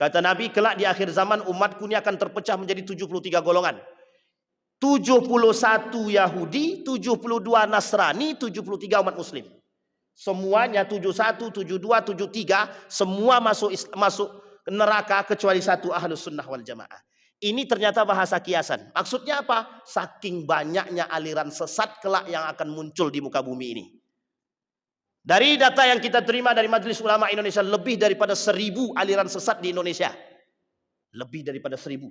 Kata Nabi, kelak di akhir zaman umatku ini akan terpecah menjadi 73 golongan. 71 Yahudi, 72 Nasrani, 73 umat Muslim. Semuanya 71, 72, 73 semua masuk neraka kecuali satu, Ahlus Sunnah wal Jamaah. Ini ternyata bahasa kiasan. Maksudnya apa? Saking banyaknya aliran sesat kelak yang akan muncul di muka bumi ini. Dari data yang kita terima dari Majelis Ulama Indonesia, lebih daripada 1000 aliran sesat di Indonesia. Lebih daripada 1000.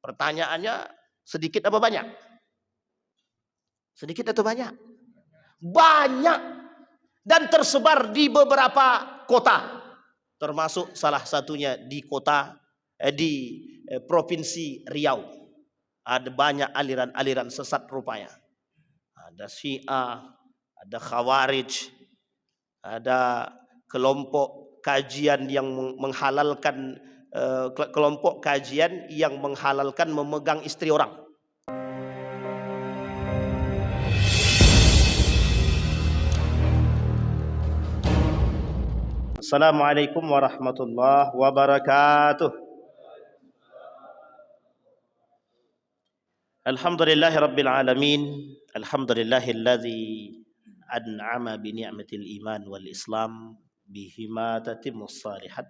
Pertanyaannya, sedikit apa banyak? Sedikit atau banyak? Banyak. Dan tersebar di beberapa kota. Termasuk salah satunya di Provinsi Riau. Ada banyak aliran-aliran sesat rupanya. Ada Syiah, ada Khawarij, ada kelompok kajian yang menghalalkan memegang istri orang. Assalamualaikum warahmatullahi wabarakatuh. Alhamdulillahi rabbil alamin. Alhamdulillahilladzi an'ama bi ni'matil iman wal islam bihima tatimmus salihat.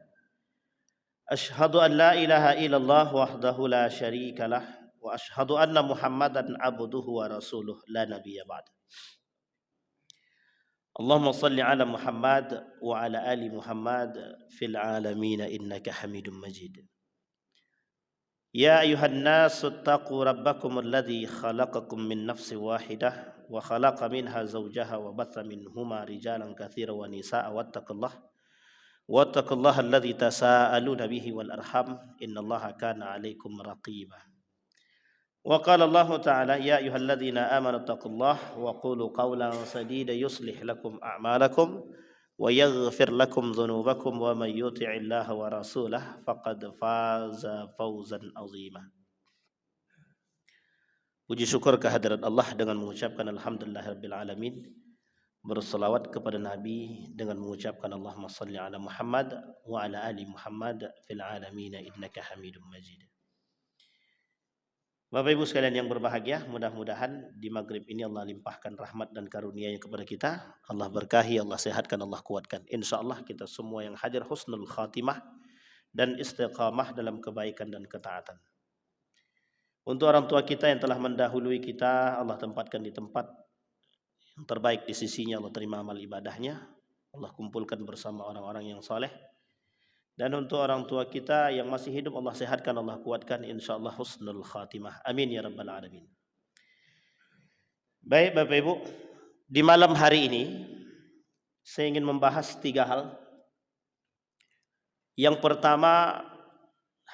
Asyhadu an la ilaha illallah wahdahu la syarika lah wa asyhadu anna Muhammadan abduhu wa rasuluh la nabiyya ba'd. Allahumma salli ala Muhammad wa ala ali Muhammad fil alamin innaka Hamidum Majid. Ya ayuhan nasu taqu rabbakum alladhi khalaqakum min nafsin wahidah wa khalaqa minha zawjaha wa batha minhuma rijalan katsiran wa nisaa wattaqullaha alladhi tasaaluna bihi wal arham innallaha kana 'alaikum raqiba. Wa qala Allah ta'ala ya ayyuhalladzina amanu taqullaha wa qulu qawlan sadida yuslih lakum a'malakum wa yaghfir lakum dhunubakum wa may yuti'illaha wa rasulahu faqad faza fawzan 'azima. Puji syukur kehadirat Allah dengan mengucapkan alhamdulillahirabbil alamin. Berselawat kepada Nabi dengan mengucapkan Allahumma salli ala Muhammad wa ala ali Muhammad fil alamin innaka Hamidum Majid. Bapak Ibu sekalian yang berbahagia, mudah-mudahan di maghrib ini Allah limpahkan rahmat dan karunia-Nya kepada kita. Allah berkahi, Allah sehatkan, Allah kuatkan. InsyaAllah kita semua yang hadir husnul khatimah dan istiqamah dalam kebaikan dan ketaatan. Untuk orang tua kita yang telah mendahului kita, Allah tempatkan di tempat yang terbaik di sisinya, Allah terima amal ibadahnya, Allah kumpulkan bersama orang-orang yang saleh. Dan untuk orang tua kita yang masih hidup, Allah sehatkan, Allah kuatkan, insyaallah husnul khatimah. Amin ya rabbal alamin. Baik Bapak Ibu, di malam hari ini saya ingin membahas 3 hal. Yang pertama,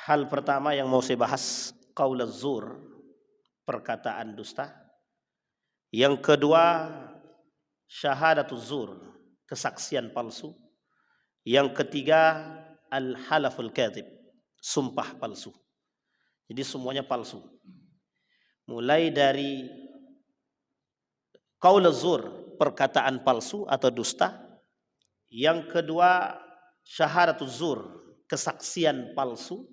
hal pertama yang mau saya bahas, qaulaz zur, perkataan dusta. Yang kedua, syahadatuz zur, kesaksian palsu. Yang ketiga, al-halaful kadzib, sumpah palsu. Jadi semuanya palsu. Mulai dari qaulaz zur, perkataan palsu atau dusta. Yang kedua, syahadatuz zur, kesaksian palsu.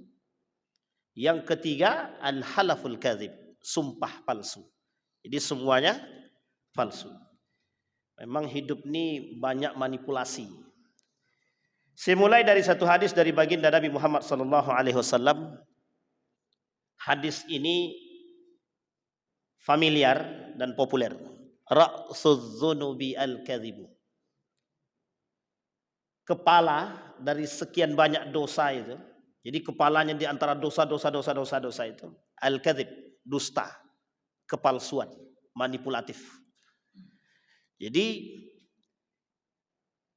Yang ketiga, al-halaful kadzib, sumpah palsu. Jadi semuanya palsu. Memang hidup ini banyak manipulasi. Saya mulai dari satu hadis dari baginda Nabi Muhammad SAW. Hadis ini familiar dan populer. Ra'suz dzunubi al-kadzibu. Kepala dari sekian banyak dosa itu. Jadi kepalanya di antara dosa itu al-kadzib, dusta, kepalsuan, manipulatif. Jadi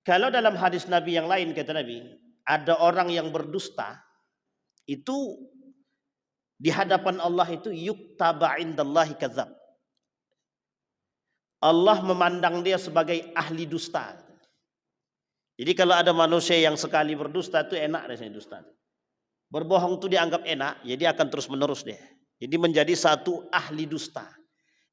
kalau dalam hadis Nabi yang lain kata Nabi, ada orang yang berdusta itu di hadapan Allah itu yuktaba indallahi kadzab. Allah memandang dia sebagai ahli dusta. Jadi kalau ada manusia yang sekali berdusta itu enak rasanya dusta. Berbohong itu dianggap enak, jadi akan terus menerus deh. Jadi menjadi satu ahli dusta.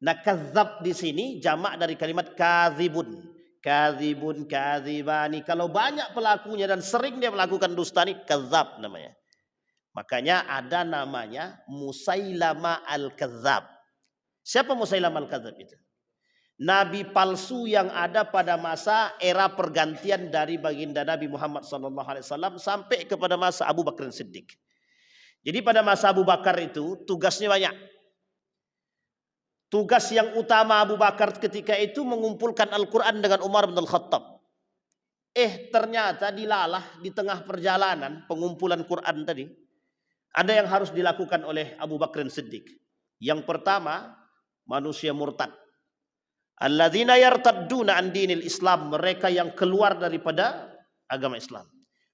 Nah, kadzab di sini jamak dari kalimat kadzibun. Kadzibun, kadzibani. Kalau banyak pelakunya dan sering dia melakukan dusta ini, kadzab namanya. Makanya ada namanya Musailama al-Kadzab. Siapa Musailama al-Kadzab itu? Nabi palsu yang ada pada masa era pergantian dari baginda Nabi Muhammad SAW sampai kepada masa Abu Bakar Siddiq. Jadi pada masa Abu Bakar itu tugasnya banyak. Tugas yang utama Abu Bakar ketika itu mengumpulkan Al-Quran dengan Umar bin Al-Khattab. Ternyata dilalah di tengah perjalanan pengumpulan Quran tadi. Ada yang harus dilakukan oleh Abu Bakar Siddiq. Yang pertama, manusia murtad. Alladzina yartadduna an dinil Islam, mereka yang keluar daripada agama Islam.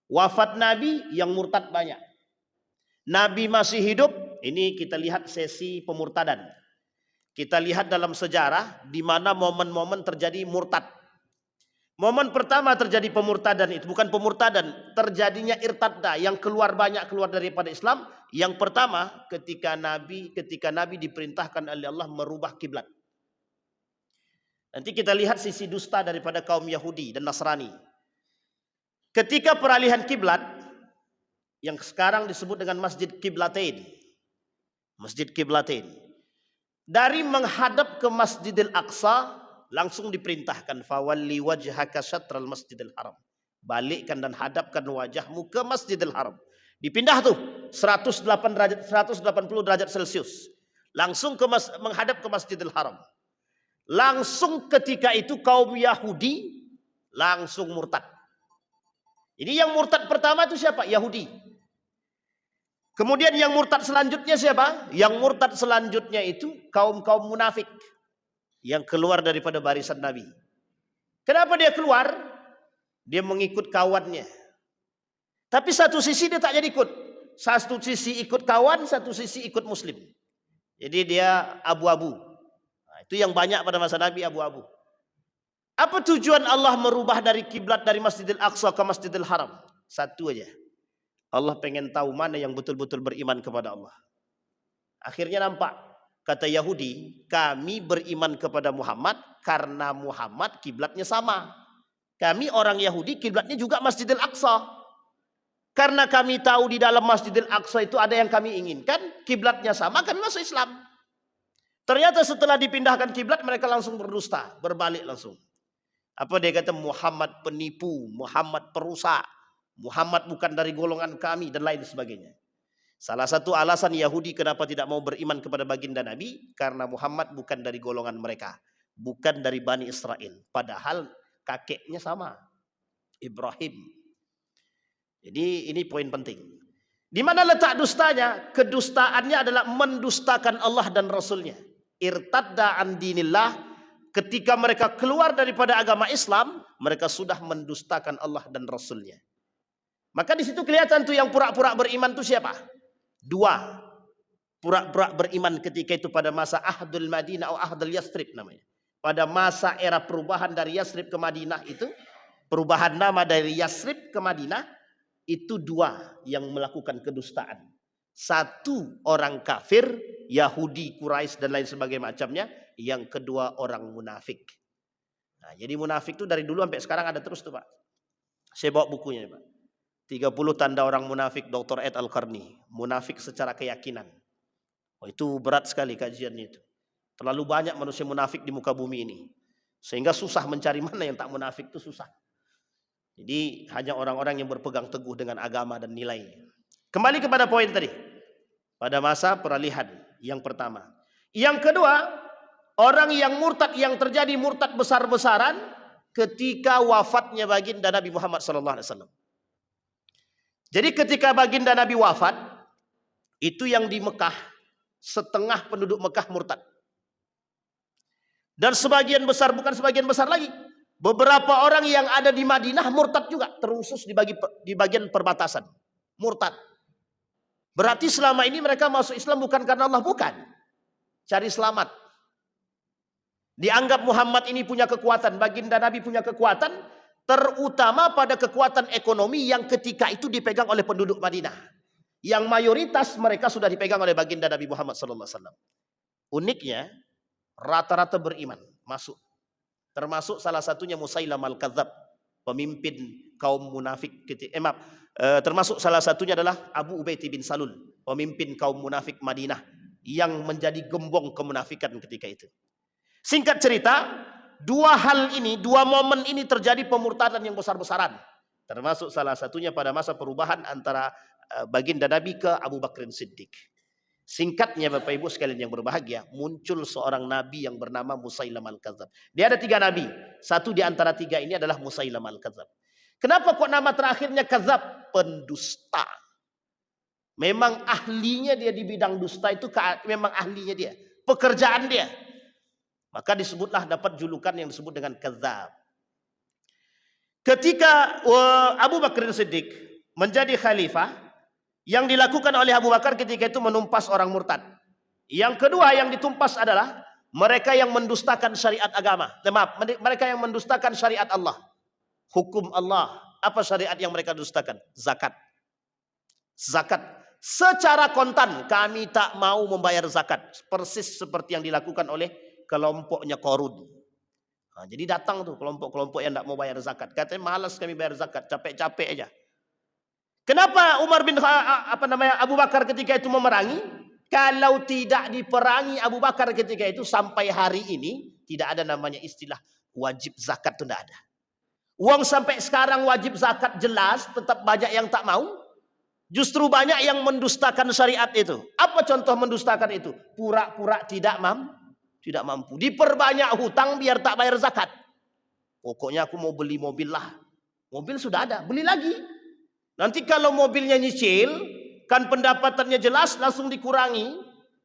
Wafat Nabi yang murtad banyak. Nabi masih hidup, ini kita lihat sesi pemurtadan. Kita lihat dalam sejarah di mana momen-momen terjadi murtad. Momen pertama terjadi pemurtadan itu bukan pemurtadan, terjadinya irtadda yang keluar daripada Islam. Yang pertama ketika Nabi diperintahkan oleh Allah merubah kiblat. Nanti kita lihat sisi dusta daripada kaum Yahudi dan Nasrani. Ketika peralihan kiblat yang sekarang disebut dengan Masjid Qiblatain. Masjid Qiblatain. Dari menghadap ke Masjidil Aqsa langsung diperintahkan fawalli wajhaka syatral Masjidil Haram. Balikkan dan hadapkan wajahmu ke Masjidil Haram. Dipindah tuh 180 derajat Celcius. Langsung menghadap ke Masjidil Haram. Langsung ketika itu kaum Yahudi langsung murtad. Ini yang murtad pertama itu siapa? Yahudi. Kemudian yang murtad selanjutnya siapa? Yang murtad selanjutnya itu kaum-kaum munafik yang keluar daripada barisan Nabi. Kenapa dia keluar? Dia mengikut kawannya. Tapi satu sisi dia tak jadi ikut. Satu sisi ikut kawan, satu sisi ikut muslim. Jadi dia abu-abu. Nah, itu yang banyak pada masa Nabi, abu-abu. Apa tujuan Allah merubah dari kiblat dari Masjidil Aqsa ke Masjidil Haram? Satu aja. Allah pengen tahu mana yang betul-betul beriman kepada Allah. Akhirnya nampak. Kata Yahudi, kami beriman kepada Muhammad karena Muhammad kiblatnya sama. Kami orang Yahudi kiblatnya juga Masjidil Aqsa. Karena kami tahu di dalam Masjidil Aqsa itu ada yang kami inginkan, kiblatnya sama, kami masuk Islam. Ternyata setelah dipindahkan kiblat mereka langsung berdusta, berbalik langsung. Apa dia kata? Muhammad penipu, Muhammad perusak, Muhammad bukan dari golongan kami dan lain sebagainya. Salah satu alasan Yahudi kenapa tidak mau beriman kepada baginda Nabi karena Muhammad bukan dari golongan mereka, bukan dari Bani Israel. Padahal kakeknya sama, Ibrahim. Jadi ini poin penting. Di mana letak dustanya? Kedustaannya adalah mendustakan Allah dan Rasulnya. Irtadda an dinillah. Ketika mereka keluar daripada agama Islam, mereka sudah mendustakan Allah dan Rasulnya. Maka di situ kelihatan tuh yang pura-pura beriman tuh siapa? Dua. Pura-pura beriman ketika itu pada masa Ahdul Madinah atau Ahdul Yasrib namanya. Pada masa era perubahan dari Yasrib ke Madinah itu, perubahan nama dari Yasrib ke Madinah, itu dua yang melakukan kedustaan. Satu orang kafir, Yahudi, Quraisy dan lain sebagainya macamnya. Yang kedua orang munafik. Nah, jadi munafik itu dari dulu sampai sekarang ada terus tuh Pak. Saya bawa bukunya Pak. 30 tanda orang munafik Dr. Ed Al-Qarni. Munafik secara keyakinan. Oh, itu berat sekali kajiannya itu. Terlalu banyak manusia munafik di muka bumi ini. Sehingga susah mencari mana yang tak munafik itu susah. Jadi hanya orang-orang yang berpegang teguh dengan agama dan nilai. Kembali kepada poin tadi. Pada masa peralihan yang pertama. Yang kedua, orang yang murtad yang terjadi murtad besar-besaran ketika wafatnya baginda Nabi Muhammad SAW. Jadi ketika baginda Nabi wafat, itu yang di Mekah, setengah penduduk Mekah murtad. Dan sebagian besar, bukan sebagian besar lagi, beberapa orang yang ada di Madinah murtad juga, terusus di bagian perbatasan. Murtad. Berarti selama ini mereka masuk Islam bukan karena Allah, bukan. Cari selamat. Dianggap Muhammad ini punya kekuatan, baginda Nabi punya kekuatan, terutama pada kekuatan ekonomi yang ketika itu dipegang oleh penduduk Madinah. Yang mayoritas mereka sudah dipegang oleh baginda Nabi Muhammad SAW. Uniknya, rata-rata beriman, masuk. Termasuk salah satunya Musailamah al-Kadzab, pemimpin kaum munafik. Termasuk salah satunya adalah Abu Ubaidah bin Salul, pemimpin kaum munafik Madinah yang menjadi gembong kemunafikan ketika itu. Singkat cerita, dua hal ini, dua momen ini terjadi pemurtadan yang besar-besaran. Termasuk salah satunya pada masa perubahan antara baginda Nabi ke Abu Bakar Siddiq. Singkatnya Bapak Ibu sekalian yang berbahagia, muncul seorang nabi yang bernama Musailam al-Kadzab. Dia ada 3 nabi. Satu di antara 3 ini adalah Musailam al-Kadzab. Kenapa kok nama terakhirnya Kadzab? Pendusta. Memang ahlinya dia di bidang dusta itu, memang ahlinya dia. Pekerjaan dia. Maka disebutlah dapat julukan yang disebut dengan Kadzab. Ketika Abu Bakar Siddiq menjadi khalifah, yang dilakukan oleh Abu Bakar ketika itu menumpas orang murtad. Yang kedua yang ditumpas adalah mereka yang mendustakan syariat agama. Maaf, mereka yang mendustakan syariat Allah. Hukum Allah. Apa syariat yang mereka dustakan? Zakat. Zakat. Secara kontan kami tak mau membayar zakat. Persis seperti yang dilakukan oleh kelompoknya Qarun. Nah, jadi datang tuh kelompok-kelompok yang tak mau bayar zakat. Katanya malas kami bayar zakat. Capek-capek aja. Kenapa Abu Bakar ketika itu memerangi? Kalau tidak diperangi Abu Bakar ketika itu sampai hari ini tidak ada namanya istilah wajib zakat, itu tidak ada. Uang sampai sekarang wajib zakat jelas, tetap banyak yang tak mau. Justru banyak yang mendustakan syariat itu. Apa contoh mendustakan itu? Pura-pura tidak mampu. Diperbanyak hutang biar tak bayar zakat. Pokoknya aku mau beli mobil lah. Mobil sudah ada, beli lagi. Nanti kalau mobilnya nyicil, kan pendapatannya jelas, langsung dikurangi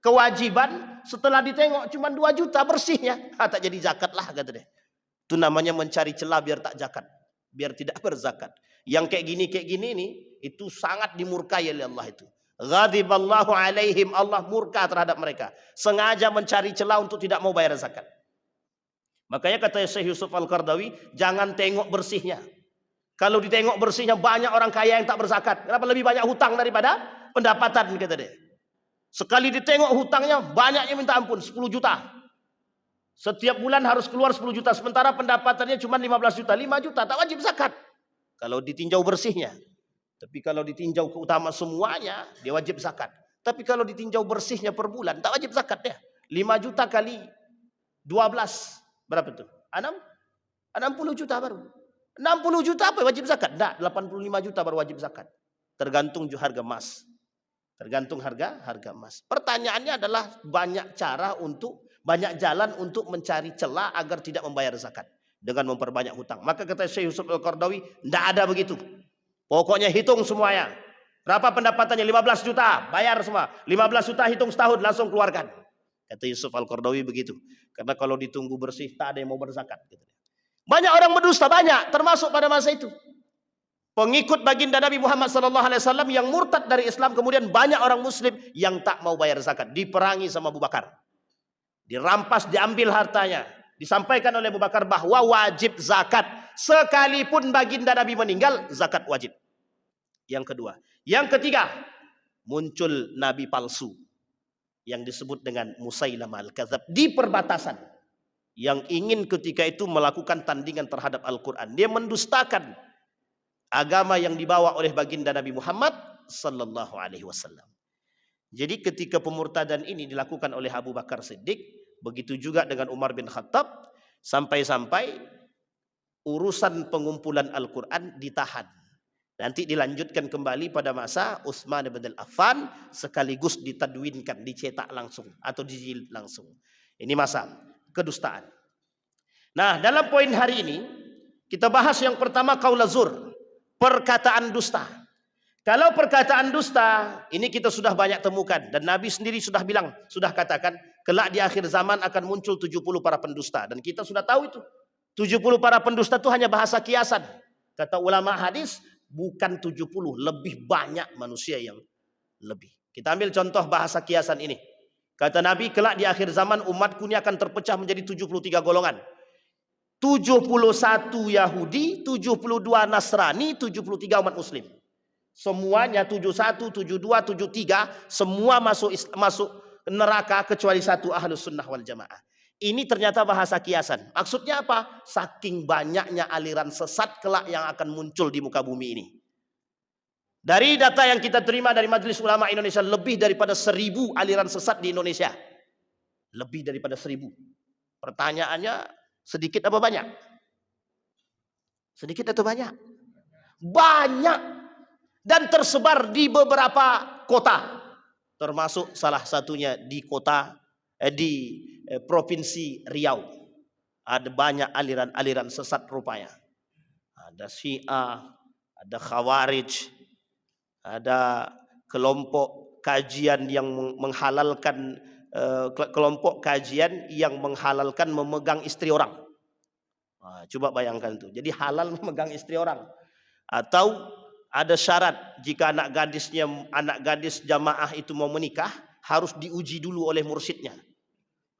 kewajiban. Setelah ditengok cuma 2 juta bersihnya. Tak jadi zakat lah kata dia. Itu namanya mencari celah biar tak zakat, biar tidak berzakat. Yang kayak gini ini itu sangat dimurkai oleh Allah itu. Ghadiballahu alaihim, Allah murka terhadap mereka. Sengaja mencari celah untuk tidak mau bayar zakat. Makanya kata Syekh Yusuf Al-Qardawi, jangan tengok bersihnya. Kalau ditengok bersihnya banyak orang kaya yang tak berzakat. Kenapa? Lebih banyak hutang daripada pendapatan kata dia. Sekali ditengok hutangnya banyaknya minta ampun 10 juta. Setiap bulan harus keluar 10 juta. Sementara pendapatannya cuma 15 juta. 5 juta tak wajib zakat. Kalau ditinjau bersihnya. Tapi kalau ditinjau keutamaan semuanya, dia wajib zakat. Tapi kalau ditinjau bersihnya per bulan, tak wajib zakat dia. 5 juta kali 12. Berapa itu? 60 juta baru. 60 juta apa wajib zakat? Tidak, 85 juta baru wajib zakat. Tergantung harga emas. Tergantung harga emas. Pertanyaannya adalah banyak jalan untuk mencari celah agar tidak membayar zakat dengan memperbanyak hutang. Maka kata Syekh Yusuf Al-Qardawi, tidak ada begitu. Pokoknya hitung semuanya. Berapa pendapatannya? 15 juta, bayar semua. 15 juta hitung setahun, langsung keluarkan. Kata Yusuf Al-Qardawi begitu. Karena kalau ditunggu bersih, tak ada yang mau berzakat. Banyak orang berdusta, banyak, termasuk pada masa itu. Pengikut baginda Nabi Muhammad SAW yang murtad dari Islam, kemudian banyak orang Muslim yang tak mau bayar zakat, diperangi sama Abu Bakar, dirampas, diambil hartanya, disampaikan oleh Abu Bakar bahwa wajib zakat, sekalipun baginda Nabi meninggal, zakat wajib. Yang kedua, yang ketiga, muncul Nabi palsu yang disebut dengan Musailamah al-Kadzab di perbatasan, yang ingin ketika itu melakukan tandingan terhadap Al-Quran. Dia mendustakan agama yang dibawa oleh baginda Nabi Muhammad sallallahu alaihi wasallam. Jadi ketika pemurtadan ini dilakukan oleh Abu Bakar Siddiq, begitu juga dengan Umar bin Khattab, sampai-sampai urusan pengumpulan Al-Quran ditahan. Nanti dilanjutkan kembali pada masa Utsman bin Affan, sekaligus ditadwinkan, dicetak langsung atau dijilid langsung. Ini masa kedustaan. Nah, dalam poin hari ini kita bahas yang pertama qaul zur, perkataan dusta. Kalau perkataan dusta ini kita sudah banyak temukan dan Nabi sendiri sudah bilang, sudah katakan kelak di akhir zaman akan muncul 70 para pendusta, dan kita sudah tahu itu. 70 para pendusta itu hanya bahasa kiasan. Kata ulama hadis bukan 70, lebih banyak manusia yang lebih. Kita ambil contoh bahasa kiasan ini. Kata Nabi, kelak di akhir zaman umatku ini akan terpecah menjadi 73 golongan. 71 Yahudi, 72 Nasrani, 73 umat Muslim. Semuanya 71, 72, 73 semua masuk neraka kecuali satu, Ahlus Sunnah wal Jamaah. Ini ternyata bahasa kiasan. Maksudnya apa? Saking banyaknya aliran sesat kelak yang akan muncul di muka bumi ini. Dari data yang kita terima dari Majelis Ulama Indonesia, lebih daripada 1.000 aliran sesat di Indonesia. Lebih daripada 1.000. Pertanyaannya, sedikit apa banyak? Sedikit atau banyak? Banyak. Dan tersebar di beberapa kota. Termasuk salah satunya di Provinsi Riau. Ada banyak aliran-aliran sesat rupanya. Ada Syiah, ada Khawarij, ada kelompok kajian yang menghalalkan memegang istri orang. Nah, coba bayangkan tuh. Jadi halal memegang istri orang. Atau ada syarat jika anak gadis jamaah itu mau menikah harus diuji dulu oleh mursyidnya.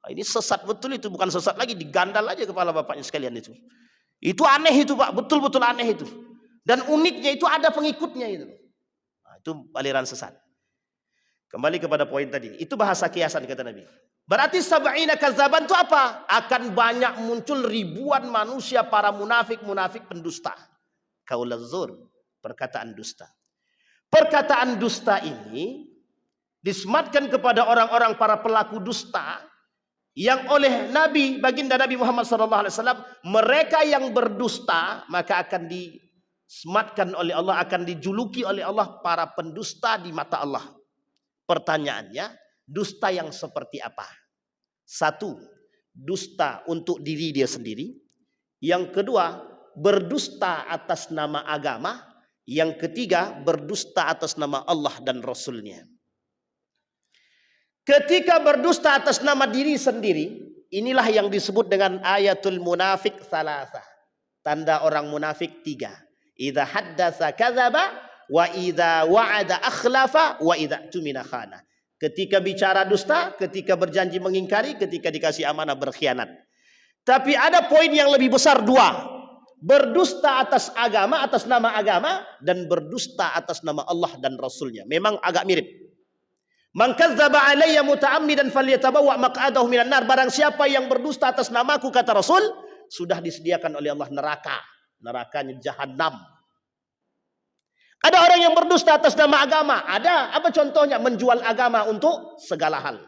Nah, ini sesat betul itu, bukan sesat lagi, digandal aja kepala bapaknya sekalian itu. Itu aneh itu Pak, betul-betul aneh itu. Dan uniknya itu ada pengikutnya itu. Nah, itu aliran sesat. Kembali kepada poin tadi. Itu bahasa kiasan kata Nabi. Berarti sab'ina kazaban itu apa? Akan banyak muncul ribuan manusia para munafik pendusta. Qaulaz zur, perkataan dusta. Perkataan dusta ini disematkan kepada orang-orang para pelaku dusta yang oleh Nabi, baginda Nabi Muhammad SAW, mereka yang berdusta maka akan disematkan oleh Allah, akan dijuluki oleh Allah para pendusta di mata Allah. Pertanyaannya, dusta yang seperti apa? Satu, dusta untuk diri dia sendiri. Yang kedua, berdusta atas nama agama. Yang ketiga, berdusta atas nama Allah dan Rasulnya. Ketika berdusta atas nama diri sendiri, inilah yang disebut dengan ayatul munafik salasah. Tanda orang munafik 3. Idza haddasa kadzaba wa idza wa'ada akhlafa wa idza tumina khana. Ketika bicara dusta, ketika berjanji mengingkari, ketika dikasih amanah berkhianat. Tapi ada poin yang lebih besar 2. Berdusta atas agama, atas nama agama, dan berdusta atas nama Allah dan Rasulnya. Memang agak mirip. Man kadzdzaba alayya muta'ammidan falyatabawwa maq'adahu minan nar. Barang siapa yang berdusta atas namaku, kata Rasul, sudah disediakan oleh Allah neraka. Nerakanya jahanam. Ada orang yang berdusta atas nama agama. Ada. Apa contohnya? Menjual agama untuk segala hal.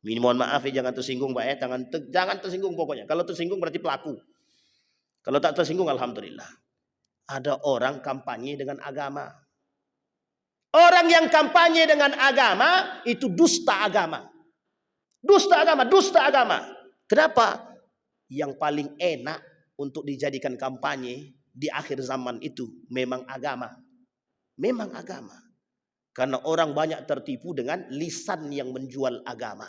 Mohon maaf ya, jangan tersinggung Pak ya. Jangan tersinggung pokoknya. Kalau tersinggung berarti pelaku. Kalau tak tersinggung alhamdulillah. Ada orang kampanye dengan agama. Orang yang kampanye dengan agama itu dusta agama. Dusta agama, dusta agama. Kenapa? Yang paling enak untuk dijadikan kampanye di akhir zaman itu memang agama. Memang agama. Karena orang banyak tertipu dengan lisan yang menjual agama.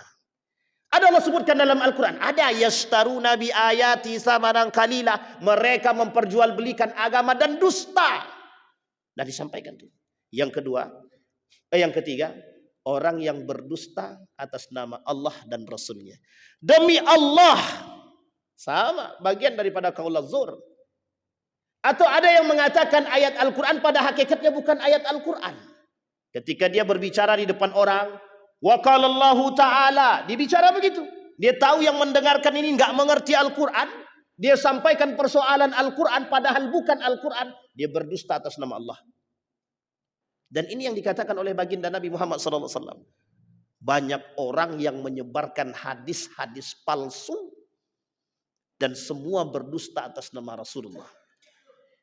Ada Allah sebutkan dalam Al-Quran. Ada yashtaruna bi ayati samanan qalila. Mereka memperjualbelikan agama dan dusta. Nah disampaikan tuh. Yang ketiga, orang yang berdusta atas nama Allah dan Rasulnya. Demi Allah, sama, bagian daripada qaulaz zur. Atau ada yang mengatakan ayat Al-Quran pada hakikatnya bukan ayat Al-Quran. Ketika dia berbicara di depan orang, wa qalallahu ta'ala, dibicara begitu. Dia tahu yang mendengarkan ini nggak mengerti Al-Quran. Dia sampaikan persoalan Al-Quran padahal bukan Al-Quran. Dia berdusta atas nama Allah. Dan ini yang dikatakan oleh baginda Nabi Muhammad SAW. Banyak orang yang menyebarkan hadis-hadis palsu. Dan semua berdusta atas nama Rasulullah.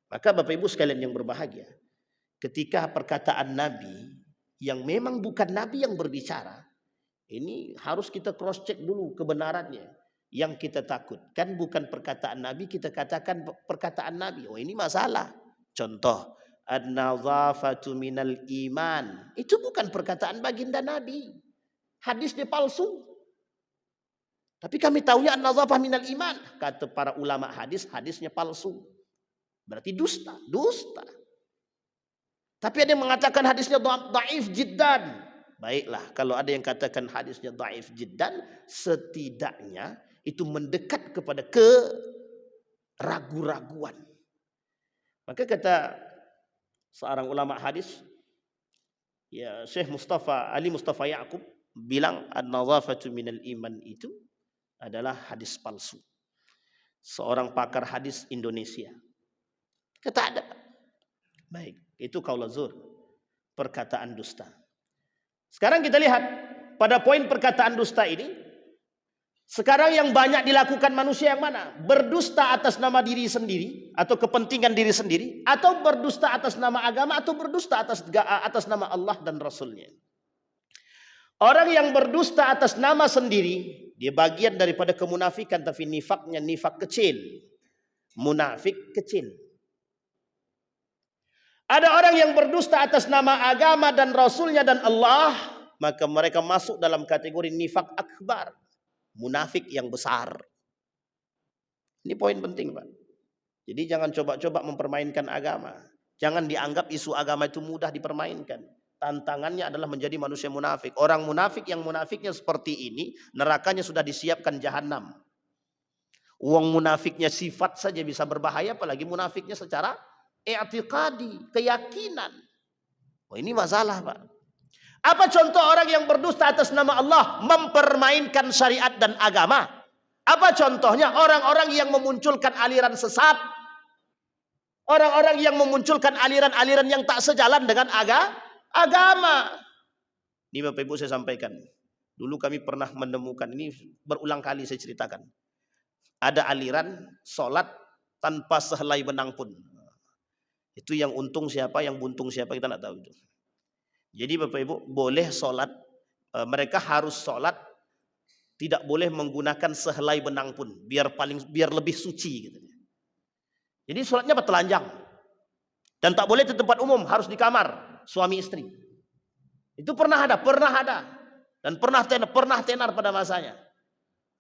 Maka Bapak Ibu sekalian yang berbahagia. Ketika perkataan Nabi yang memang bukan Nabi yang berbicara. Ini harus kita cross check dulu kebenarannya. Yang kita takutkan bukan perkataan Nabi, kita katakan perkataan Nabi. Oh ini masalah. Contoh. An-nazafatu minal iman. Itu bukan perkataan baginda Nabi. Hadisnya palsu. Tapi kami tahunya an-nazafah minal iman. Kata para ulama hadis, hadisnya palsu. Berarti dusta. Dusta. Tapi ada yang mengatakan hadisnya dhaif jiddan. Baiklah, kalau ada yang katakan hadisnya dhaif jiddan, setidaknya itu mendekat kepada keraguan-raguan. Maka kata seorang ulama hadis, ya Syekh Ali Mustafa Ya'qub bilang an-nazafatu minal iman itu adalah hadis palsu. Seorang pakar hadis Indonesia kata ada. Baik, itu qaul zur, perkataan dusta. Sekarang kita lihat pada poin perkataan dusta ini. Sekarang yang banyak dilakukan manusia yang mana? Berdusta atas nama diri sendiri atau kepentingan diri sendiri, atau berdusta atas nama agama, atau berdusta atas nama Allah dan Rasulnya. Orang yang berdusta atas nama sendiri, dia bagian daripada kemunafikan, tapi nifaknya nifak kecil. Munafik kecil. Ada orang yang berdusta atas nama agama dan Rasulnya dan Allah, maka mereka masuk dalam kategori nifak akbar. Munafik yang besar. Ini poin penting, Pak. Jadi jangan coba-coba mempermainkan agama. Jangan dianggap isu agama itu mudah dipermainkan. Tantangannya adalah menjadi manusia munafik. Orang munafik yang munafiknya seperti ini, nerakanya sudah disiapkan jahanam. Uang munafiknya sifat saja bisa berbahaya, apalagi munafiknya secara i'tiqadi, keyakinan. Oh, ini masalah, Pak. Apa contoh orang yang berdusta atas nama Allah, mempermainkan syariat dan agama? Apa contohnya? Orang-orang yang memunculkan aliran sesat, orang-orang yang memunculkan aliran-aliran yang tak sejalan dengan agama. Ini Bapak Ibu saya sampaikan. Dulu kami pernah menemukan, ini berulang kali saya ceritakan. Ada aliran sholat tanpa sehelai benang pun. Itu yang untung siapa, yang buntung siapa, kita tidak tahu itu. Jadi Bapak Ibu boleh sholat, mereka harus sholat, tidak boleh menggunakan sehelai benang pun, biar lebih suci gitu. Jadi sholatnya bertelanjang, dan tak boleh di tempat umum, harus di kamar suami istri. Itu pernah ada, dan pernah tenar pada masanya.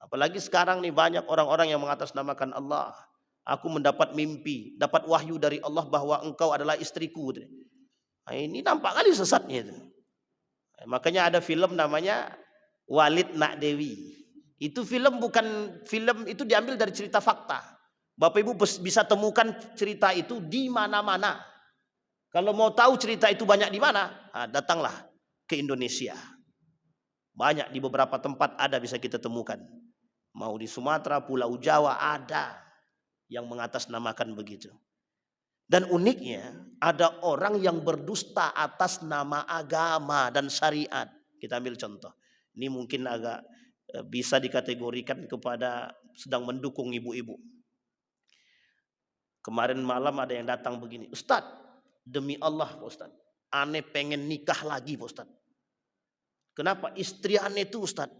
Apalagi sekarang nih banyak orang-orang yang mengatasnamakan Allah. Aku mendapat mimpi, dapat wahyu dari Allah bahwa engkau adalah istriku. Nah, ini nampak kali sesatnya itu. Makanya ada film namanya Walid Nak Dewi. Itu film itu diambil dari cerita fakta. Bapak Ibu bisa temukan cerita itu di mana-mana. Kalau mau tahu cerita itu banyak di mana, datanglah ke Indonesia. Banyak di beberapa tempat ada bisa kita temukan. Mau di Sumatera, Pulau Jawa ada yang mengatasnamakan begitu. Dan uniknya ada orang yang berdusta atas nama agama dan syariat. Kita ambil contoh. Ini mungkin agak bisa dikategorikan kepada sedang mendukung ibu-ibu. Kemarin malam ada yang datang begini. Ustadz, demi Allah Pak Ustadz, ane pengen nikah lagi Pak Ustadz. Kenapa? Istri ane itu Ustadz,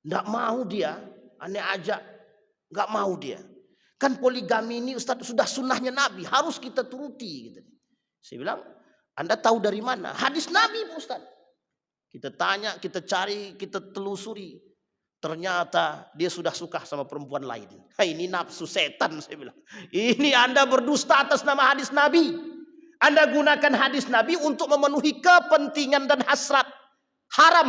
nggak mau dia, ane ajak, nggak mau dia. Kan poligami ini Ustadz sudah sunnahnya Nabi, harus kita turuti. Gitu. Saya bilang, Anda tahu dari mana? Hadis Nabi Ustadz. Kita tanya, kita cari, kita telusuri. Ternyata dia sudah suka sama perempuan lain. Ini nafsu setan saya bilang. Ini Anda berdusta atas nama hadis Nabi. Anda gunakan hadis Nabi untuk memenuhi kepentingan dan hasrat. Haram.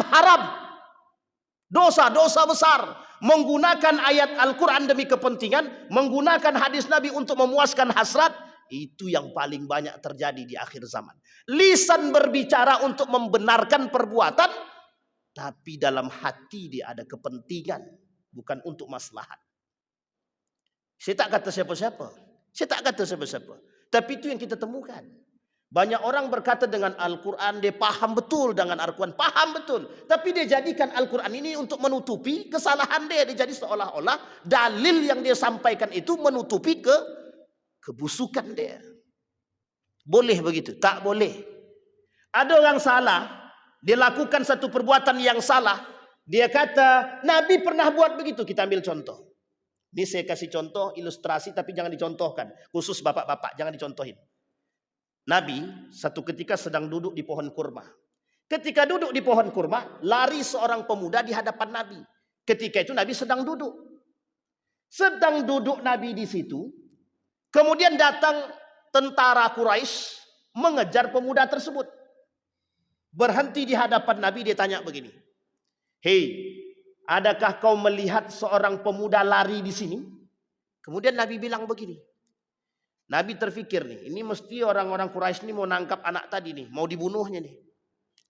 Dosa besar. Menggunakan ayat Al-Quran demi kepentingan, menggunakan hadis Nabi untuk memuaskan hasrat, itu yang paling banyak terjadi di akhir zaman. Lisan berbicara untuk membenarkan perbuatan, tapi dalam hati dia ada kepentingan, bukan untuk maslahat. Saya tak kata siapa-siapa, tapi itu yang kita temukan. Banyak orang berkata dengan Al-Quran, dia paham betul dengan Al-Quran, paham betul. Tapi dia jadikan Al-Quran ini untuk menutupi kesalahan dia. Dia jadi seolah-olah dalil yang dia sampaikan itu menutupi kebusukan dia. Boleh begitu? Tak boleh. Ada orang salah, dia lakukan satu perbuatan yang salah. Dia kata, Nabi pernah buat begitu. Kita ambil contoh. Ini saya kasih contoh, ilustrasi, tapi jangan dicontohkan. Khusus bapak-bapak, jangan dicontohin. Nabi satu ketika sedang duduk di pohon kurma. Ketika duduk di pohon kurma, lari seorang pemuda di hadapan Nabi. Ketika itu Nabi sedang duduk. Sedang duduk Nabi di situ. Kemudian datang tentara Quraisy mengejar pemuda tersebut. Berhenti di hadapan Nabi, dia tanya begini. Hei, adakah kau melihat seorang pemuda lari di sini? Kemudian Nabi bilang begini. Nabi terfikir nih, ini mesti orang-orang Quraisy ini mau nangkap anak tadi nih, mau dibunuhnya nih.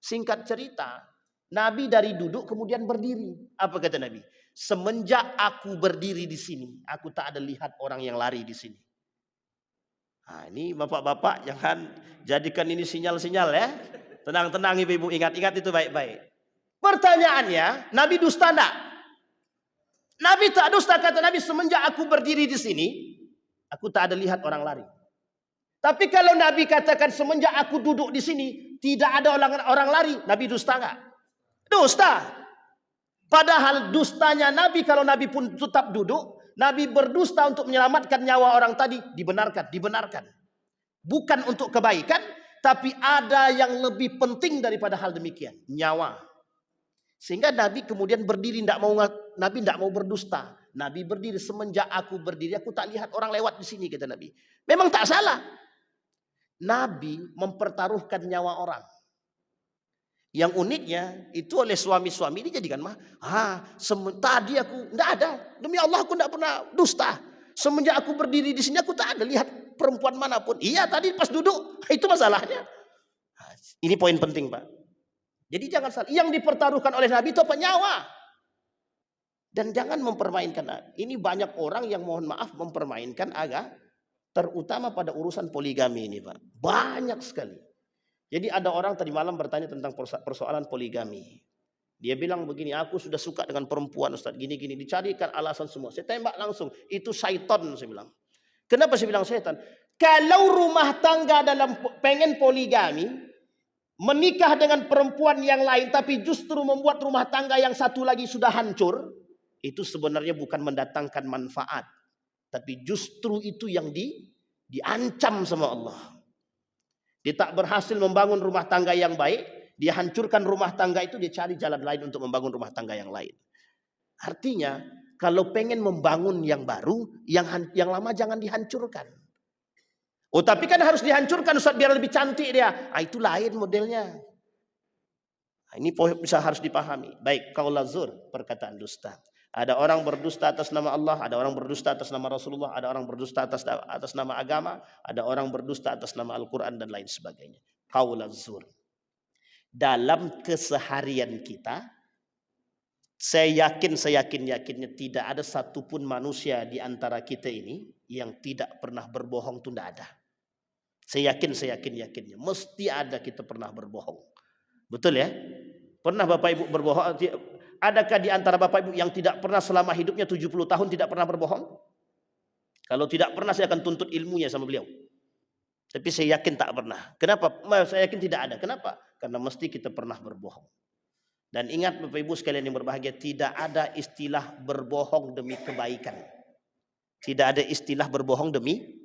Singkat cerita, Nabi dari duduk kemudian berdiri. Apa kata Nabi? Semenjak aku berdiri di sini, aku tak ada lihat orang yang lari di sini. Nah, ini bapak-bapak jangan jadikan ini sinyal-sinyal ya. Tenang-tenang ibu-ibu, ingat-ingat itu baik-baik. Pertanyaannya, Nabi dusta enggak? Nabi tak dusta, kata Nabi, semenjak aku berdiri di sini, aku tak ada lihat orang lari. Tapi kalau Nabi katakan semenjak aku duduk di sini, tidak ada orang lari, Nabi dusta enggak? Dusta. Padahal dustanya Nabi, kalau Nabi pun tetap duduk, Nabi berdusta untuk menyelamatkan nyawa orang tadi, dibenarkan. Bukan untuk kebaikan, tapi ada yang lebih penting daripada hal demikian, nyawa. Sehingga Nabi kemudian berdiri, Nabi tidak mau berdusta. Nabi berdiri, semenjak aku berdiri, aku tak lihat orang lewat di sini, kata Nabi. Memang tak salah. Nabi mempertaruhkan nyawa orang. Yang uniknya itu oleh suami-suami dijadikan tadi aku tidak ada, demi Allah aku tidak pernah dusta. Semenjak aku berdiri di sini aku tak ada lihat perempuan manapun. Iya tadi pas duduk, itu masalahnya. Ini poin penting, Pak. Jadi jangan salah, yang dipertaruhkan oleh Nabi itu apa? Nyawa. Dan jangan mempermainkan. Ini banyak orang yang mohon maaf mempermainkan agama, terutama pada urusan poligami ini, Pak. Banyak sekali. Jadi ada orang tadi malam bertanya tentang persoalan poligami. Dia bilang begini, aku sudah suka dengan perempuan Ustaz, gini-gini. Dicarikan alasan semua. Saya tembak langsung, itu syaitan, saya bilang. Kenapa saya bilang syaitan? Kalau rumah tangga dalam pengen poligami, menikah dengan perempuan yang lain, tapi justru membuat rumah tangga yang satu lagi sudah hancur, itu sebenarnya bukan mendatangkan manfaat. Tapi justru itu yang diancam sama Allah. Dia tak berhasil membangun rumah tangga yang baik, dia hancurkan rumah tangga itu, dia cari jalan lain untuk membangun rumah tangga yang lain. Artinya, kalau pengen membangun yang baru, yang lama jangan dihancurkan. Oh, tapi kan harus dihancurkan Ustaz biar lebih cantik dia. Itu lain modelnya. Ini bisa harus dipahami. Baik, qaul zur, perkataan dusta. Ada orang berdusta atas nama Allah, ada orang berdusta atas nama Rasulullah, ada orang berdusta atas nama agama, ada orang berdusta atas nama Al-Quran dan lain sebagainya. Qaul zur. Dalam keseharian kita, saya yakinnya tidak ada satupun manusia di antara kita ini yang tidak pernah berbohong, itu tidak ada. Saya yakinnya mesti ada kita pernah berbohong. Betul ya? Pernah Bapak Ibu berbohong? Adakah di antara Bapak Ibu yang tidak pernah selama hidupnya 70 tahun tidak pernah berbohong? Kalau tidak pernah saya akan tuntut ilmunya sama beliau. Tapi saya yakin tak pernah. Kenapa? Saya yakin tidak ada. Kenapa? Karena mesti kita pernah berbohong. Dan ingat Bapak Ibu sekalian yang berbahagia, tidak ada istilah berbohong demi kebaikan. Tidak ada istilah berbohong demi.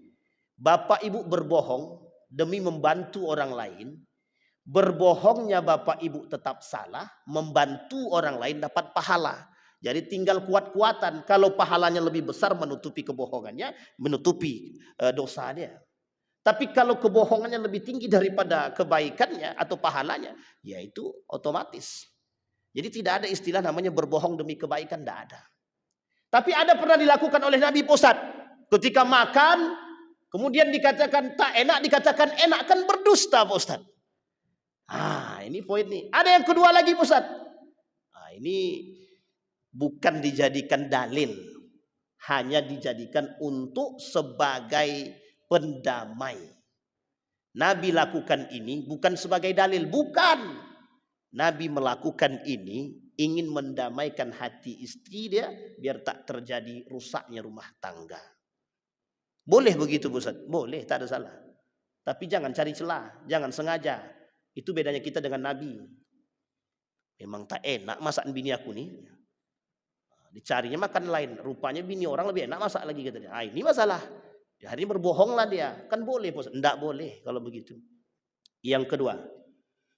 Bapak Ibu berbohong demi membantu orang lain. Berbohongnya Bapak Ibu tetap salah, membantu orang lain dapat pahala. Jadi tinggal kuat-kuatan. Kalau pahalanya lebih besar menutupi kebohongannya, menutupi dosanya. Tapi kalau kebohongannya lebih tinggi daripada kebaikannya atau pahalanya, ya itu otomatis. Jadi tidak ada istilah namanya berbohong demi kebaikan, tidak ada. Tapi ada pernah dilakukan oleh Nabi Ustaz. Ketika makan, kemudian dikatakan tak enak, dikatakan enak, kan berdusta Ustaz. Ini poin nih. Ada yang kedua lagi Ustaz. Ini bukan dijadikan dalil, hanya dijadikan untuk sebagai pendamai. Nabi lakukan ini bukan sebagai dalil, bukan. Nabi melakukan ini ingin mendamaikan hati istri dia biar tak terjadi rusaknya rumah tangga. Boleh begitu Ustaz? Boleh, tak ada salah. Tapi jangan cari celah, jangan sengaja. Itu bedanya kita dengan Nabi. Memang tak enak masakan bini aku nih. Dicarinya makan lain. Rupanya bini orang lebih enak masak lagi katanya. Ini masalah. Hari ini berbohonglah dia. Kan boleh. Tidak boleh kalau begitu. Yang kedua.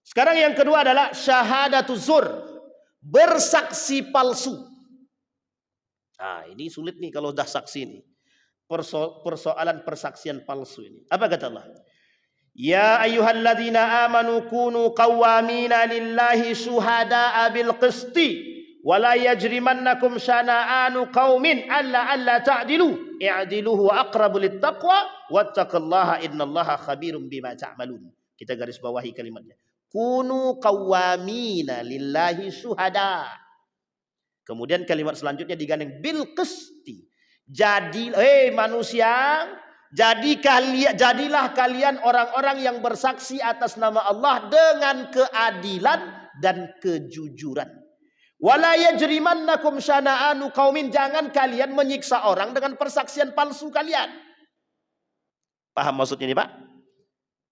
Sekarang yang kedua adalah syahadatuz zur. Bersaksi palsu. Ini sulit nih kalau dah saksi ini. Persoalan persaksian palsu ini. Apa kata Allah? Ya ayyuhalladzina amanu kunu qawwamina lillahi syuhada'a bil qisti wa la yajrimannakum syana'anu qaumin alla ta'dilu i'dilu huwa aqrabu littaqwa wattaqullaha innallaha khabirum bima ta'malun. Kita garis bawahi kalimatnya. Kunu qawwamina lillahi syuhada. Kemudian kalimat selanjutnya digandeng bil qisti. Jadi, manusia, jadilah kalian orang-orang yang bersaksi atas nama Allah dengan keadilan dan kejujuran. Wala yajrimannakum syana'anu qaumin, jangan kalian menyiksa orang dengan persaksian palsu kalian. Paham maksudnya ini, Pak?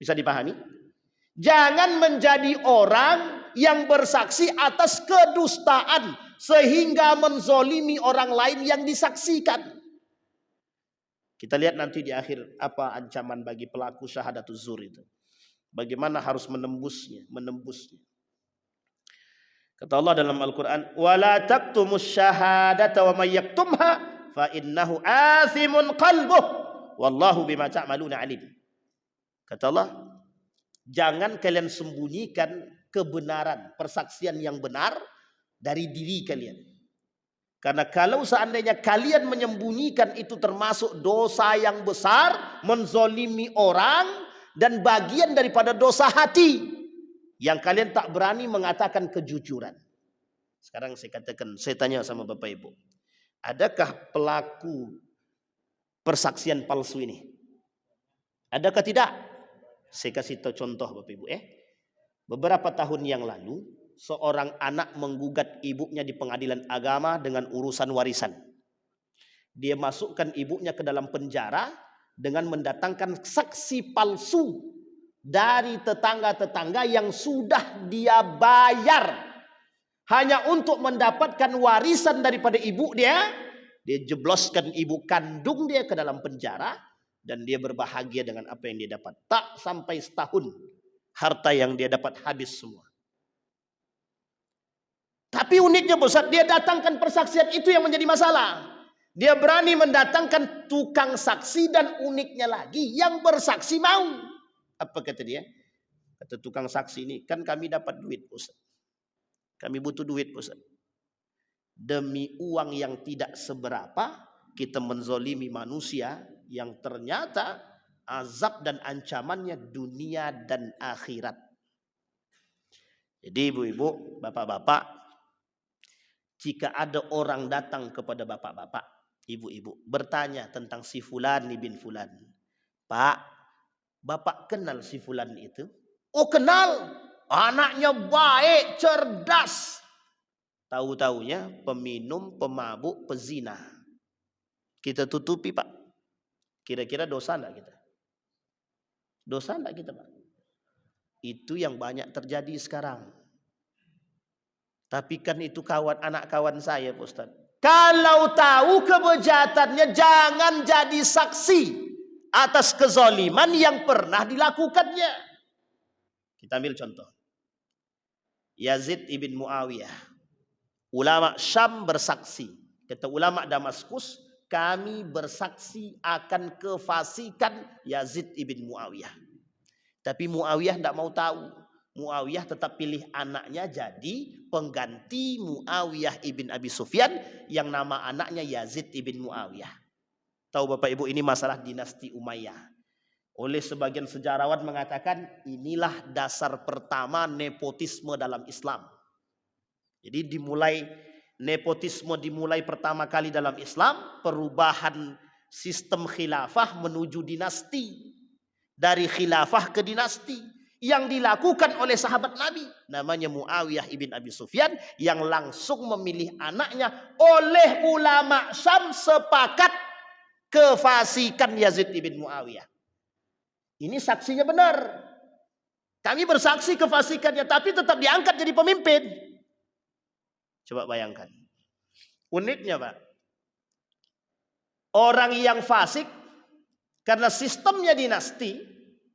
Bisa dipahami? Jangan menjadi orang yang bersaksi atas kedustaan sehingga menzolimi orang lain yang disaksikan. Kita lihat nanti di akhir apa ancaman bagi pelaku syahadatul zur itu. Bagaimana harus menembusnya. Kata Allah dalam Al-Quran, وَلَا تَكْتُمُوا الشَّهَادَةَ وَمَنْ يَكْتُمْهَا فَإِنَّهُ آثِمٌ قَلْبُهُ وَاللَّهُ بِمَا تَعْمَلُونَ عَلِيمٌ. Kata Allah, jangan kalian sembunyikan kebenaran, persaksian yang benar dari diri kalian. Karena kalau seandainya kalian menyembunyikan, itu termasuk dosa yang besar, menzolimi orang, dan bagian daripada dosa hati yang kalian tak berani mengatakan kejujuran. Sekarang saya tanya sama Bapak Ibu, adakah pelaku persaksian palsu ini? Adakah tidak? Saya kasih tahu contoh Bapak Ibu. Beberapa tahun yang lalu, seorang anak menggugat ibunya di pengadilan agama dengan urusan warisan. Dia masukkan ibunya ke dalam penjara dengan mendatangkan saksi palsu dari tetangga-tetangga yang sudah dia bayar hanya untuk mendapatkan warisan daripada ibu dia. Dia jebloskan ibu kandung dia ke dalam penjara dan dia berbahagia dengan apa yang dia dapat. Tak sampai setahun, harta yang dia dapat habis semua. Tapi uniknya Ustaz, dia datangkan persaksian itu yang menjadi masalah. Dia berani mendatangkan tukang saksi dan uniknya lagi yang bersaksi mau. Apa kata dia? Kata tukang saksi ini, kan kami dapat duit Ustaz. Kami butuh duit Ustaz. Demi uang yang tidak seberapa, kita menzolimi manusia yang ternyata azab dan ancamannya dunia dan akhirat. Jadi ibu-ibu, bapak-bapak, jika ada orang datang kepada bapak-bapak, ibu-ibu, bertanya tentang si Fulan bin Fulan. Pak, bapak kenal si Fulan itu? Oh kenal, anaknya baik, cerdas. Tahu-taunya peminum, pemabuk, pezina. Kita tutupi Pak. Kira-kira dosa enggak kita? Dosa enggak kita Pak? Itu yang banyak terjadi sekarang. Tapi kan itu anak kawan saya Pak Ustaz. Kalau tahu kebejatannya, jangan jadi saksi atas kezaliman yang pernah dilakukannya. Kita ambil contoh. Yazid ibn Muawiyah. Ulama Syam bersaksi. Kata ulama Damaskus, kami bersaksi akan kefasikan Yazid ibn Muawiyah. Tapi Muawiyah tidak mau tahu. Muawiyah tetap pilih anaknya jadi pengganti Muawiyah ibn Abi Sufyan yang nama anaknya Yazid ibn Muawiyah. Tahu Bapak Ibu, ini masalah dinasti Umayyah. Oleh sebagian sejarawan mengatakan inilah dasar pertama nepotisme dalam Islam. Jadi nepotisme dimulai pertama kali dalam Islam, perubahan sistem khilafah menuju dinasti. Dari khilafah ke dinasti. Yang dilakukan oleh sahabat Nabi namanya Muawiyah ibn Abi Sufyan, yang langsung memilih anaknya. Oleh ulama Syam sepakat kefasikan Yazid ibn Muawiyah. Ini saksinya benar. Kami bersaksi kefasikannya, tapi tetap diangkat jadi pemimpin. Coba bayangkan. Uniknya Pak, orang yang fasik karena sistemnya dinasti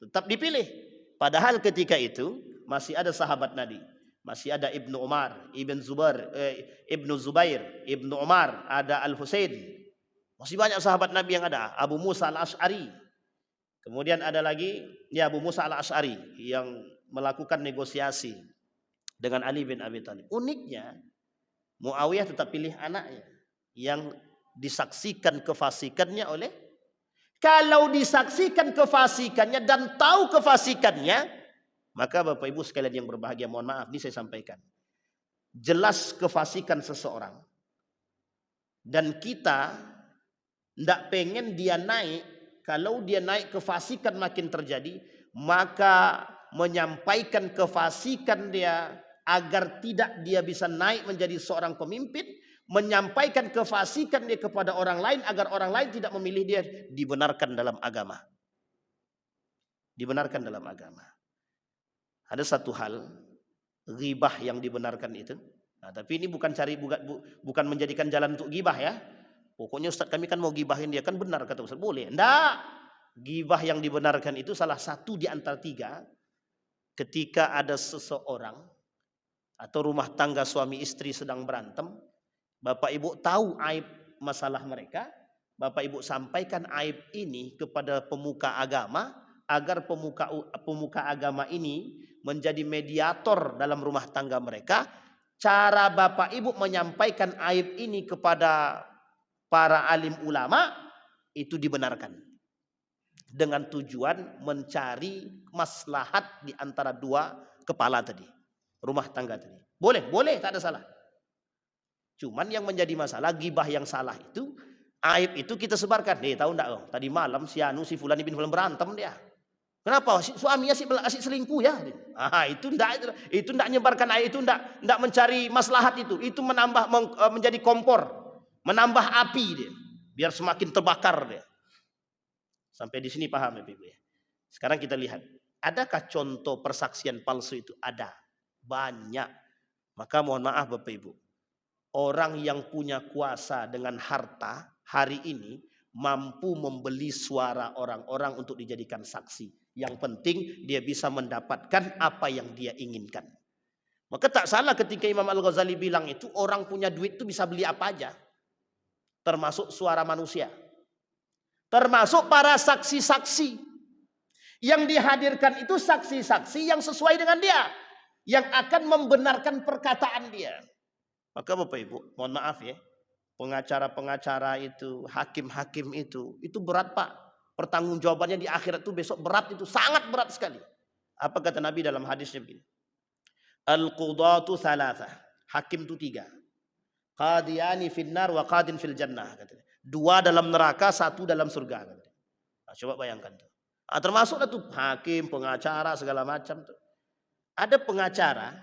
tetap dipilih. Padahal ketika itu masih ada sahabat Nabi, masih ada Ibnu Umar, Ibnu Zubair, Ibnu Umar, ada Al-Husain. Masih banyak sahabat Nabi yang ada. Abu Musa Al-Asy'ari. Kemudian ada lagi Abu Musa Al-Asy'ari yang melakukan negosiasi dengan Ali bin Abi Thalib. Uniknya Muawiyah tetap pilih anaknya yang disaksikan kefasikannya oleh. Kalau disaksikan kefasikannya dan tahu kefasikannya, maka Bapak Ibu sekalian yang berbahagia, mohon maaf, ini saya sampaikan. Jelas kefasikan seseorang Dan kita tidak pengen dia naik. Kalau dia naik, kefasikan makin terjadi, maka menyampaikan kefasikan dia agar tidak dia bisa naik menjadi seorang pemimpin, menyampaikan kefasikan dia kepada orang lain agar orang lain tidak memilih dia, dibenarkan dalam agama. Dibenarkan dalam agama. Ada satu hal, ghibah yang dibenarkan itu. Nah, tapi ini bukan menjadikan jalan untuk ghibah ya. Pokoknya Ustaz kami kan mau gibahin dia, kan benar kata Ustaz. Boleh. Enggak. Ghibah yang dibenarkan itu salah satu di antara tiga. Ketika ada seseorang atau rumah tangga suami istri sedang berantem, bapak ibu tahu aib masalah mereka, bapak ibu sampaikan aib ini kepada pemuka agama, agar pemuka agama ini menjadi mediator dalam rumah tangga mereka. Cara bapak ibu menyampaikan aib ini kepada para alim ulama itu dibenarkan, dengan tujuan mencari maslahat di antara dua kepala tadi, rumah tangga tadi. Boleh, boleh, tak ada salah. Cuman yang menjadi masalah, ghibah yang salah itu, aib itu kita sebarkan. Tahu enggak, oh, tadi malam si Anu si Fulan bin Fulan berantem dia. Kenapa? Suaminya asik selingkuh ya. Itu enggak nyebarkan aib, itu enggak mencari maslahat itu. Itu menjadi kompor, menambah api dia, biar semakin terbakar dia. Sampai di sini paham ya Ibu ya. Sekarang kita lihat, adakah contoh persaksian palsu itu? Ada, banyak. Maka mohon maaf Bapak Ibu, orang yang punya kuasa dengan harta hari ini mampu membeli suara orang-orang untuk dijadikan saksi. Yang penting dia bisa mendapatkan apa yang dia inginkan. Maka tak salah ketika Imam Al-Ghazali bilang itu, orang punya duit itu bisa beli apa aja, termasuk suara manusia, termasuk para saksi-saksi. Yang dihadirkan itu saksi-saksi yang sesuai dengan dia, yang akan membenarkan perkataan dia. Maka Bapak Ibu, mohon maaf ya, pengacara-pengacara itu, hakim-hakim itu berat Pak. Pertanggungjawabannya di akhirat itu besok berat, itu sangat berat sekali. Apa kata Nabi dalam hadisnya begini? Al-qudatu thalatha. Hakim itu 3. Qadiyani finnar wa qadin fil jannah. Katanya. 2 dalam neraka, 1 dalam surga. Nah, coba bayangkan tuh. Termasuklah tuh hakim, pengacara, segala macam tuh. Ada pengacara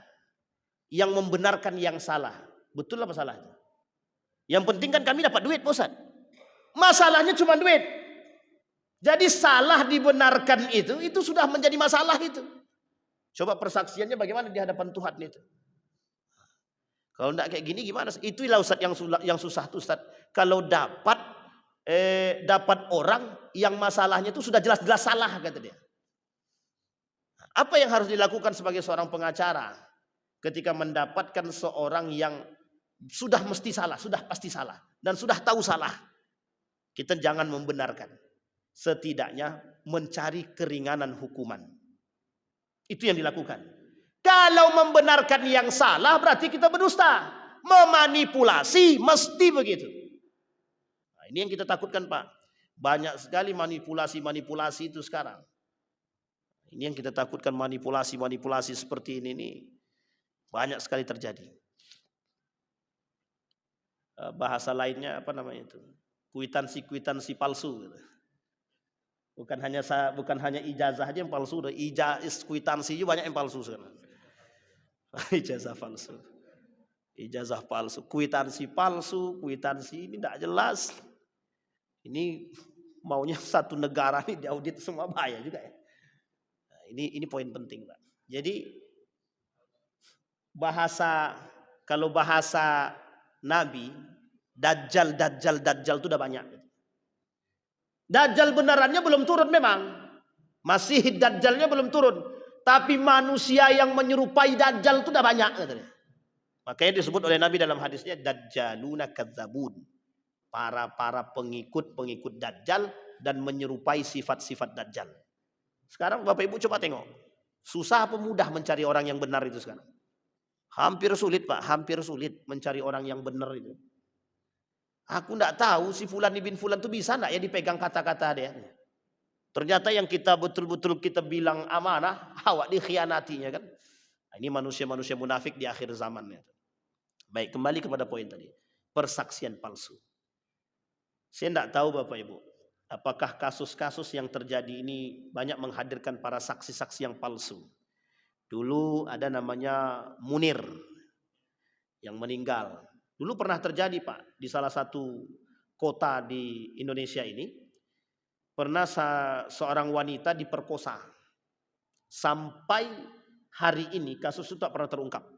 yang membenarkan yang salah. Betul apa salah itu? Yang penting kan kami dapat duit, Ustaz. Masalahnya cuma duit. Jadi salah dibenarkan itu sudah menjadi masalah itu. Coba persaksiannya bagaimana di hadapan Tuhan itu. Kalau enggak kayak gini gimana? Itulah Ustaz yang susah tuh Ustaz. Kalau dapat orang yang masalahnya itu sudah jelas-jelas salah kata dia. Apa yang harus dilakukan sebagai seorang pengacara ketika mendapatkan seorang yang sudah mesti salah, sudah pasti salah, dan sudah tahu salah? Kita jangan membenarkan. Setidaknya mencari keringanan hukuman. Itu yang dilakukan. Kalau membenarkan yang salah berarti kita berdusta. Memanipulasi mesti begitu. Nah, ini yang kita takutkan Pak. Banyak sekali manipulasi-manipulasi itu sekarang. Ini yang kita takutkan, manipulasi-manipulasi seperti ini nih. Banyak sekali terjadi. Bahasa lainnya apa namanya itu? Kuitansi palsu. Bukan hanya ijazah aja yang palsu, kuitansi juga banyak yang palsu sekarang. Ijazah palsu. Ijazah palsu, kuitansi ini tidak jelas. Ini maunya satu negara ini diaudit semua, bahaya juga ya. Nah, ini poin penting, Pak. Jadi kalau bahasa Nabi, dajjal itu udah banyak. Dajjal benarannya belum turun memang. Masih dajjalnya belum turun. Tapi manusia yang menyerupai dajjal itu udah banyak. Makanya disebut oleh Nabi dalam hadisnya, dajjaluna kadzabun. Para pengikut dajjal dan menyerupai sifat-sifat dajjal. Sekarang Bapak Ibu coba tengok. Susah apa mudah mencari orang yang benar itu sekarang? Hampir sulit Pak, hampir sulit mencari orang yang benar itu. Aku enggak tahu si Fulan bin Fulan itu bisa enggak ya dipegang kata-kata dia. Ternyata yang kita betul-betul kita bilang amanah, awak dikhianatinya kan. Nah, ini manusia-manusia munafik di akhir zamannya. Baik, kembali kepada poin tadi. Persaksian palsu. Saya tidak tahu Bapak Ibu, apakah kasus-kasus yang terjadi ini banyak menghadirkan para saksi-saksi yang palsu. Dulu ada namanya Munir yang meninggal. Dulu pernah terjadi Pak, di salah satu kota di Indonesia ini, pernah seorang wanita diperkosa. Sampai hari ini kasus itu tak pernah terungkap.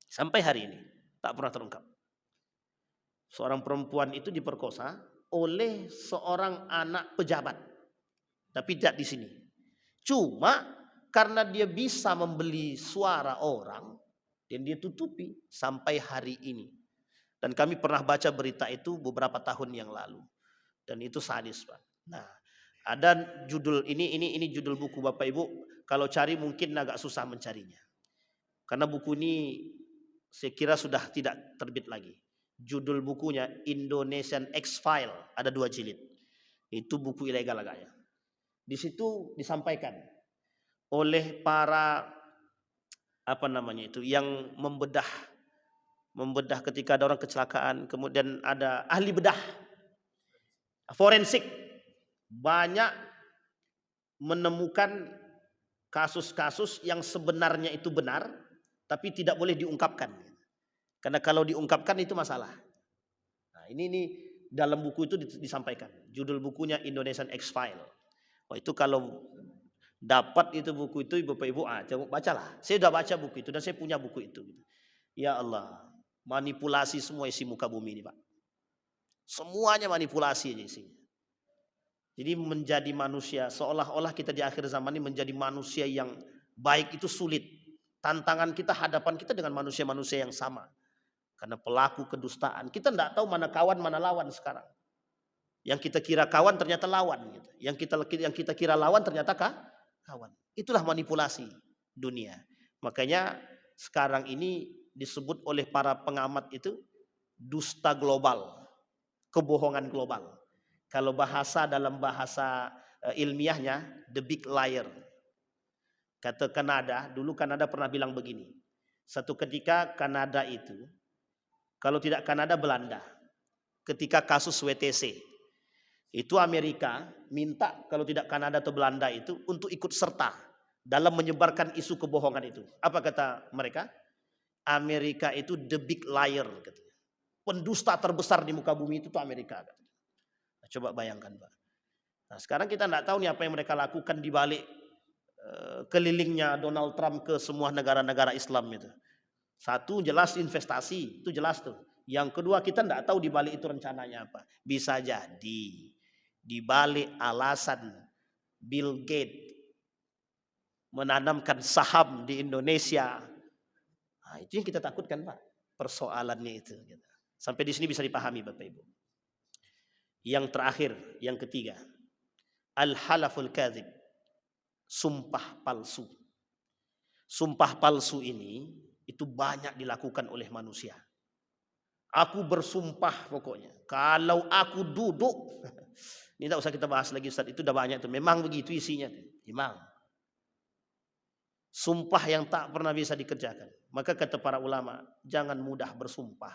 Sampai hari ini tak pernah terungkap. Seorang perempuan itu diperkosa oleh seorang anak pejabat. Tapi tidak di sini. Cuma karena dia bisa membeli suara orang dan dia tutupi sampai hari ini. Dan kami pernah baca berita itu beberapa tahun yang lalu. Dan itu sadis, Pak. Nah, ada judul ini judul buku Bapak Ibu. Kalau cari mungkin agak susah mencarinya. Karena buku ini saya kira sudah tidak terbit lagi. Judul bukunya Indonesian X-File, ada 2 jilid. Itu buku ilegal agaknya. Di situ disampaikan oleh para yang membedah ketika ada orang kecelakaan, kemudian ada ahli bedah forensik, banyak menemukan kasus-kasus yang sebenarnya itu benar tapi tidak boleh diungkapkan. Karena kalau diungkapkan itu masalah. Nah, ini dalam buku itu disampaikan. Judul bukunya Indonesian X-File. Oh, itu kalau dapat itu buku itu Bapak Ibu, coba bacalah. Saya sudah baca buku itu dan saya punya buku itu. Ya Allah, manipulasi semua isi muka bumi ini Pak. Semuanya manipulasi aja isinya. Jadi menjadi manusia, seolah-olah kita di akhir zaman ini menjadi manusia yang baik itu sulit. Tantangan kita, hadapan kita dengan manusia-manusia yang sama. Karena pelaku kedustaan. Kita tidak tahu mana kawan, mana lawan sekarang. Yang kita kira kawan ternyata lawan. Yang kita kira lawan ternyata kawan. Itulah manipulasi dunia. Makanya sekarang ini disebut oleh para pengamat itu dusta global. Kebohongan global. Kalau dalam bahasa ilmiahnya, the big liar. Kata Kanada, dulu Kanada pernah bilang begini. Satu ketika Kanada itu, kalau tidak Kanada, Belanda. Ketika kasus WTC. Itu Amerika minta kalau tidak Kanada atau Belanda itu untuk ikut serta dalam menyebarkan isu kebohongan itu. Apa kata mereka? Amerika itu the big liar. Katanya. Pendusta terbesar di muka bumi itu tuh Amerika. Katanya. Nah, coba bayangkan Pak. Nah, sekarang kita tidak tahu nih apa yang mereka lakukan di balik kelilingnya Donald Trump ke semua negara-negara Islam itu. Satu jelas investasi, itu jelas tuh. Yang kedua kita tidak tahu di balik itu rencananya apa. Bisa jadi di balik alasan Bill Gates menanamkan saham di Indonesia. Nah, itu yang kita takutkan Pak. Persoalannya itu. Sampai di sini bisa dipahami Bapak Ibu. Yang terakhir, yang ketiga. Al-halaful kadzib. Sumpah palsu. Sumpah palsu ini itu banyak dilakukan oleh manusia. Aku bersumpah pokoknya. Kalau aku duduk. Ini tak usah kita bahas lagi Ustaz. Itu udah banyak tuh. Memang begitu isinya. Memang. Sumpah yang tak pernah bisa dikerjakan. Maka kata para ulama. Jangan mudah bersumpah.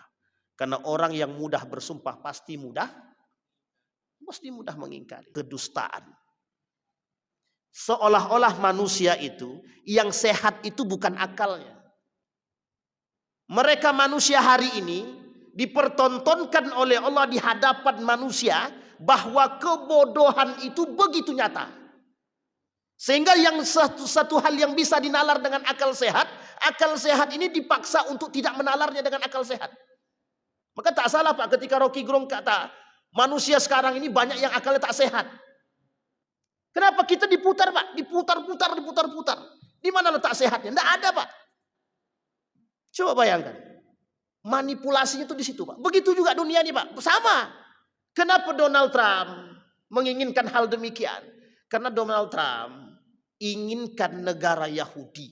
Karena orang yang mudah bersumpah pasti mudah mengingkari. Kedustaan. Seolah-olah manusia itu. Yang sehat itu bukan akalnya. Mereka manusia hari ini dipertontonkan oleh Allah di hadapan manusia bahwa kebodohan itu begitu nyata. Sehingga yang satu hal yang bisa dinalar dengan akal sehat ini dipaksa untuk tidak menalarnya dengan akal sehat. Maka tak salah Pak ketika Rocky Gerung kata, manusia sekarang ini banyak yang akalnya tak sehat. Kenapa kita diputar Pak? Diputar. Di mana letak sehatnya? Tidak ada Pak. Coba bayangkan. Manipulasinya itu di situ Pak. Begitu juga dunia ini Pak. Sama. Kenapa Donald Trump menginginkan hal demikian? Karena Donald Trump inginkan negara Yahudi.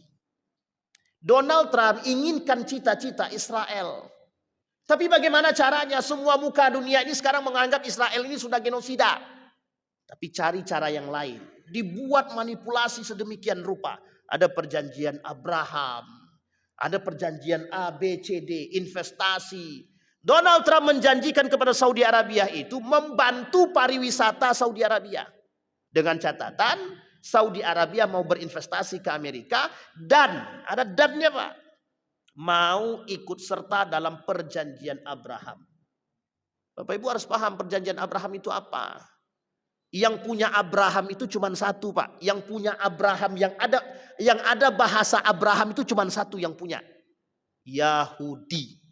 Donald Trump inginkan cita-cita Israel. Tapi bagaimana caranya? Semua muka dunia ini sekarang menganggap Israel ini sudah genosida. Tapi cari cara yang lain. Dibuat manipulasi sedemikian rupa. Ada perjanjian Abraham. Ada perjanjian A, B, C, D, investasi, Donald Trump menjanjikan kepada Saudi Arabia itu membantu pariwisata Saudi Arabia. Dengan catatan Saudi Arabia mau berinvestasi ke Amerika dan ada dannya Pak. Mau ikut serta dalam perjanjian Abraham. Bapak Ibu harus paham perjanjian Abraham itu apa. Yang punya Abraham itu cuma satu Pak. Yang punya Abraham yang ada bahasa Abraham itu cuma satu yang punya. Yahudi.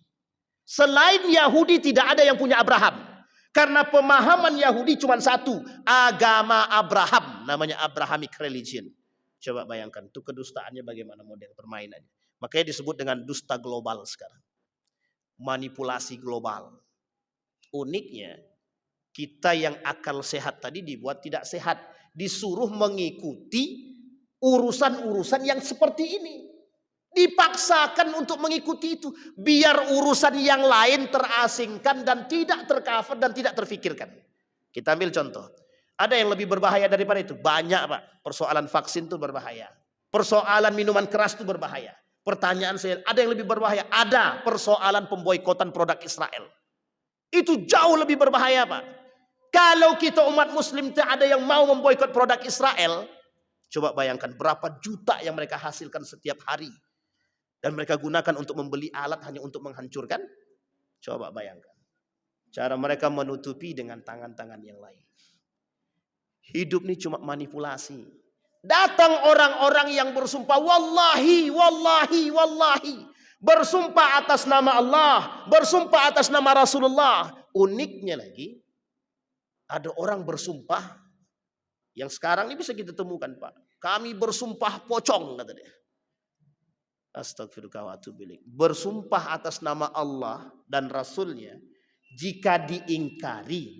Selain Yahudi tidak ada yang punya Abraham. Karena pemahaman Yahudi cuma satu. Agama Abraham. Namanya Abrahamic religion. Coba bayangkan. Itu kedustaannya bagaimana model permainannya. Makanya disebut dengan dusta global sekarang. Manipulasi global. Uniknya. Kita yang akal sehat tadi dibuat tidak sehat. Disuruh mengikuti urusan-urusan yang seperti ini. Dipaksakan untuk mengikuti itu. Biar urusan yang lain terasingkan dan tidak tercover dan tidak terfikirkan. Kita ambil contoh. Ada yang lebih berbahaya daripada itu? Banyak Pak. Persoalan vaksin itu berbahaya. Persoalan minuman keras itu berbahaya. Pertanyaan saya, ada yang lebih berbahaya? Ada persoalan pemboikotan produk Israel. Itu jauh lebih berbahaya Pak. Kalau kita umat muslim ada yang mau memboikot produk Israel. Coba bayangkan berapa juta yang mereka hasilkan setiap hari. Dan mereka gunakan untuk membeli alat hanya untuk menghancurkan. Coba bayangkan. Cara mereka menutupi dengan tangan-tangan yang lain. Hidup ini cuma manipulasi. Datang orang-orang yang bersumpah. Wallahi, wallahi, wallahi. Bersumpah atas nama Allah. Bersumpah atas nama Rasulullah. Uniknya lagi. Ada orang bersumpah. Yang sekarang ini bisa kita temukan Pak. Kami bersumpah pocong kata dia. Astagfirullah wa atubu ilaih. Bersumpah atas nama Allah dan Rasulnya, jika diingkari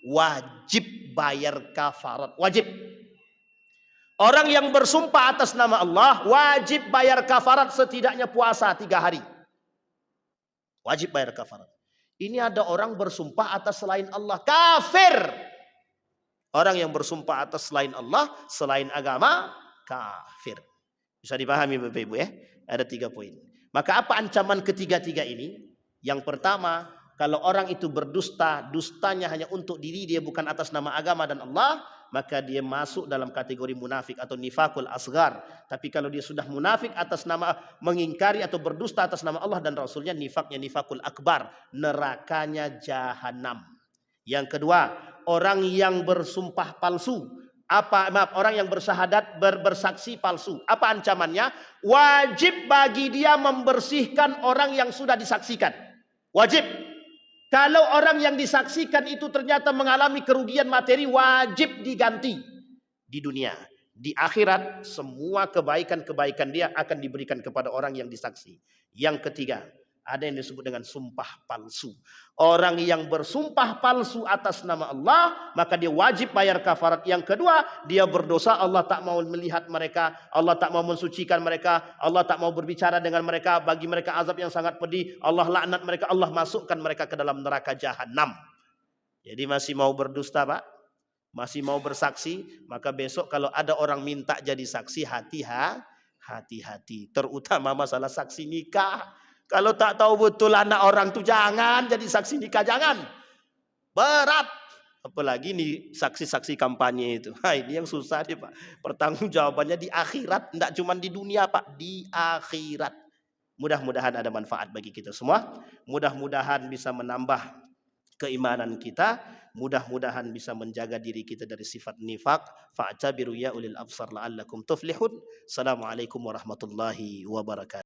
wajib bayar kafarat, wajib. Orang yang bersumpah atas nama Allah wajib bayar kafarat, setidaknya puasa 3 hari. Wajib bayar kafarat. Ini ada orang bersumpah atas selain Allah, kafir. Orang yang bersumpah atas selain Allah, selain agama, kafir. Bisa dipahami Bapak Ibu ya. Ada 3 poin. Maka apa ancaman ketiga-tiga ini? Yang pertama, kalau orang itu berdusta, dustanya hanya untuk diri dia, bukan atas nama agama dan Allah, maka dia masuk dalam kategori munafik atau nifakul asgar. Tapi kalau dia sudah munafik atas nama mengingkari atau berdusta atas nama Allah dan Rasulnya, nifaknya nifakul akbar, nerakanya jahanam. Yang kedua, orang yang bersumpah palsu. Orang yang bersyahadat bersaksi palsu. Apa ancamannya? Wajib bagi dia membersihkan orang yang sudah disaksikan. Wajib. Kalau orang yang disaksikan itu ternyata mengalami kerugian materi, wajib diganti di dunia. Di akhirat semua kebaikan-kebaikan dia akan diberikan kepada orang yang disaksi. Yang ketiga, ada yang disebut dengan sumpah palsu. Orang yang bersumpah palsu atas nama Allah, maka dia wajib bayar kafarat. Yang kedua, dia berdosa, Allah tak mau melihat mereka, Allah tak mau mensucikan mereka, Allah tak mau berbicara dengan mereka, bagi mereka azab yang sangat pedih, Allah laknat mereka, Allah masukkan mereka ke dalam neraka jahanam. Jadi masih mau berdusta Pak? Masih mau bersaksi? Maka besok kalau ada orang minta jadi saksi, hati-hati. Terutama masalah saksi nikah. Kalau tak tahu betul anak orang tuh jangan jadi saksi nikah, jangan. Berat. Apalagi nih saksi-saksi kampanye itu. Ini yang susah nih Pak. Pertanggungjawabannya di akhirat, enggak cuma di dunia Pak, di akhirat. Mudah-mudahan ada manfaat bagi kita semua. Mudah-mudahan bisa menambah keimanan kita. Mudah-mudahan bisa menjaga diri kita dari sifat nifak. Fa'tabiru ya ulil absar la'allakum tuflihun. Assalamualaikum warahmatullahi wabarakatuh.